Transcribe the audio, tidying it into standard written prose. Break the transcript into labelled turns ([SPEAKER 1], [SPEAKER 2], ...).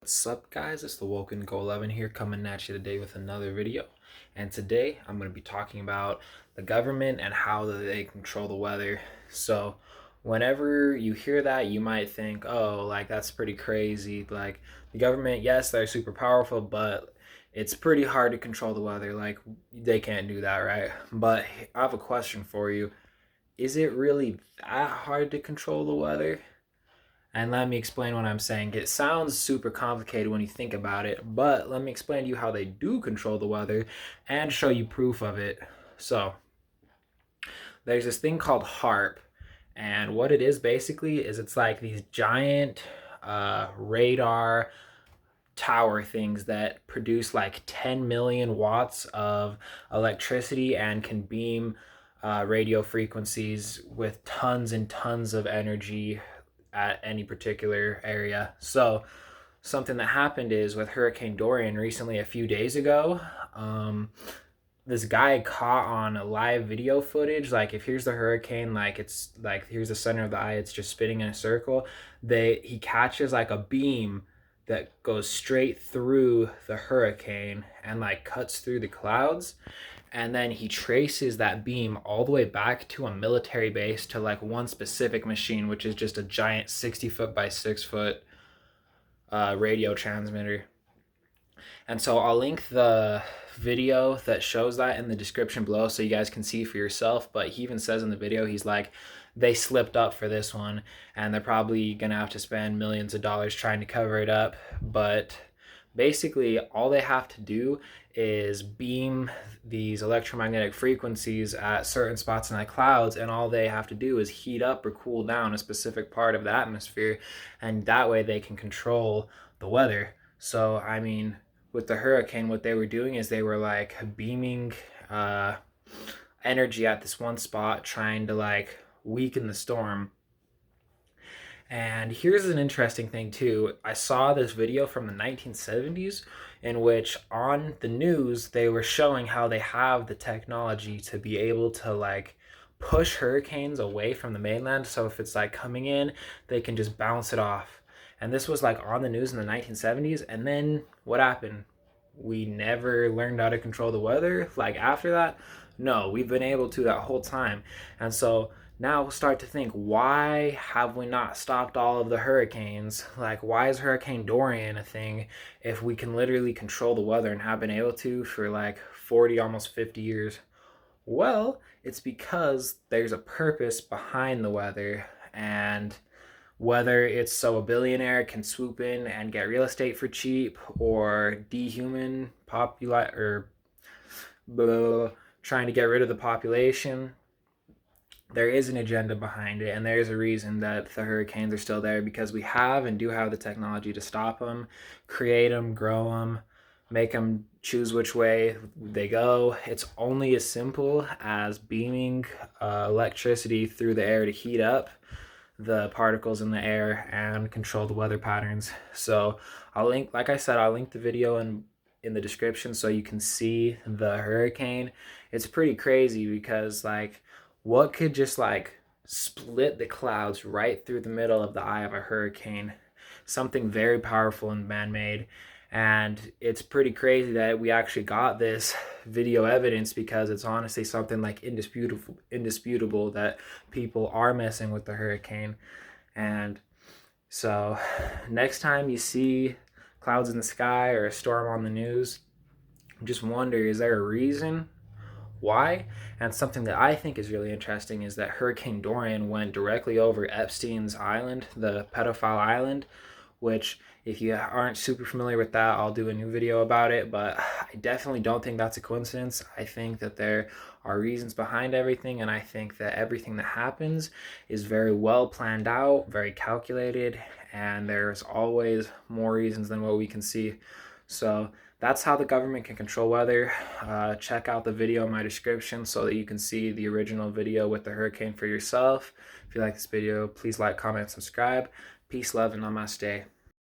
[SPEAKER 1] What's up, guys? It's the wokeindigo 11 here, coming at you today with another video. And today I'm going to be talking about the government and how they control the weather. So whenever you hear that, you might think, oh, like that's pretty crazy. Like the government, yes, they're super powerful, but it's pretty hard to control the weather. Like they can't do that, right? But I have a question for you. Is it really that hard to control the weather? And let me explain what I'm saying. It sounds super complicated when you think about it, but let me explain to you how they do control the weather and show you proof of it. So, there's this thing called HAARP, and what it is basically is it's like these giant radar tower things that produce like 10 million watts of electricity and can beam radio frequencies with tons and tons of energy at any particular area. So something that happened is with Hurricane Dorian recently, a few days ago, this guy caught on a live video footage. Like, if here's the hurricane, like it's like here's the center of the eye, it's just spinning in a circle. He catches like a beam that goes straight through the hurricane and like cuts through the clouds, and then he traces that beam all the way back to a military base, to like one specific machine, which is just a giant 60-foot by 6-foot radio transmitter. And so I'll link the video that shows that in the description below so you guys can see for yourself. But he even says in the video, he's like, they slipped up for this one and they're probably gonna have to spend millions of dollars trying to cover it up. But basically all they have to do is beam these electromagnetic frequencies at certain spots in the clouds, and all they have to do is heat up or cool down a specific part of the atmosphere, and that way they can control the weather. So I mean, with the hurricane, what they were doing is they were like beaming energy at this one spot, trying to like weaken the storm. And here's an interesting thing too. I saw this video from the 1970s in which on the news they were showing how they have the technology to be able to like push hurricanes away from the mainland. So if it's like coming in, they can just bounce it off. And this was like on the news in the 1970s. And then what happened? We never learned how to control the weather. Like after that, no, we've been able to that whole time. And so now we'll start to think, why have we not stopped all of the hurricanes? Like, why is Hurricane Dorian a thing if we can literally control the weather and have been able to for like 40, almost 50 years? Well, it's because there's a purpose behind the weather, and whether it's so a billionaire can swoop in and get real estate for cheap, or dehuman or blah, blah, blah, trying to get rid of the population, there is an agenda behind it, and there's a reason that the hurricanes are still there, because we have and do have the technology to stop them, create them, grow them, make them choose which way they go. It's only as simple as beaming electricity through the air to heat up the particles in the air and control the weather patterns. So I'll link, like I said, I'll link the video in the description so you can see the hurricane. It's pretty crazy because like, what could just like split the clouds right through the middle of the eye of a hurricane? Something very powerful and man-made. And it's pretty crazy that we actually got this video evidence, because it's honestly something like indisputable that people are messing with the hurricane. And so next time you see clouds in the sky or a storm on the news, just wonder, is there a reason why? And something that I think is really interesting is that Hurricane Dorian went directly over Epstein's island, the pedophile island, which, if you aren't super familiar with that, I'll do a new video about it. But I definitely don't think that's a coincidence. I think that there are reasons behind everything, and I think that everything that happens is very well planned out, very calculated, and there's always more reasons than what we can see. So that's how the government can control weather. Check out the video in my description so that you can see the original video with the hurricane for yourself. If you like this video, please like, comment, subscribe. Peace, love, and namaste.